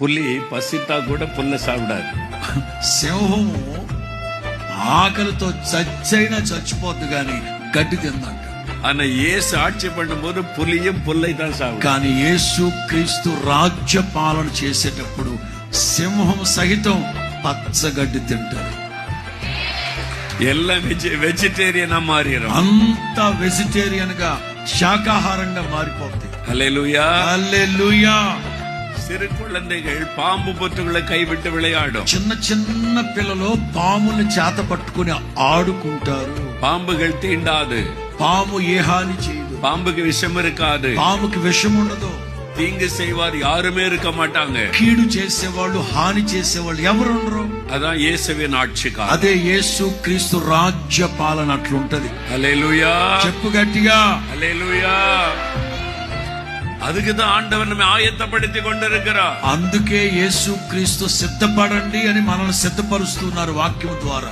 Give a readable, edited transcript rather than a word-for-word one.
புலி பசித்தா கூட புல்ல சாப்பிடாது. సింహము ఆకలితో చచ్చైనా చచ్చిపోద్దు గాని గడ్డి తిందంట. ஆனா இயேசு ஆட்சி பண்ணும்போது புலியும் புல்லை தான் சாப்பிடும். కానీ యేసు క్రీస్తు రాజ్య పాలన చేసేటప్పుడు సింహం సహితం పచ్చగడ్డి తింటారు. எல்லாம் வெஜிடேரியனா மாறிடும். అంత వెజిటేరియన్ గా శాకాహారంగా మారిపోతుంది. ஹல்லேலூயா. హల్లెలూయా. சிறு குழந்தைகள் பாம்பு பொத்துகளை கைவிட்டு விளையாடும். చిన్న చిన్న పిల్లలు పాముని చేత పట్టుకుని ఆడుకుంటారు. பாம்புகள் தீண்டாது. పాము ఏ హాని చేయదు. பாம்புக்கு விஷம் இருக்காது. పాముకి విషం ఉండదు. தீங்கு செய்வார் யாருமே இருக்க மாட்டாங்க. కీడు చేసేవాళ్ళు హాని చేసేవాళ్ళు ఎవరు ఉండరు. அதான் இயேசுவின் ஆட்சிக்காலம். అదే యేసు క్రీస్తు రాజ్య పాలన అట్లుంటది. ஹல்லேலூயா. చెప్పు గట్టిగా ஹல்லேலூயா. அதுக்குதான் ஆண்டவர் நம்மை ஆயத்தப்படுத்தி கொண்டிருக்கிறார். అందుకే యేసు క్రీస్తు సిద్ధపడండి అని మనల్ని సిద్ధపరుస్తున్నారు వాక్యం ద్వారా.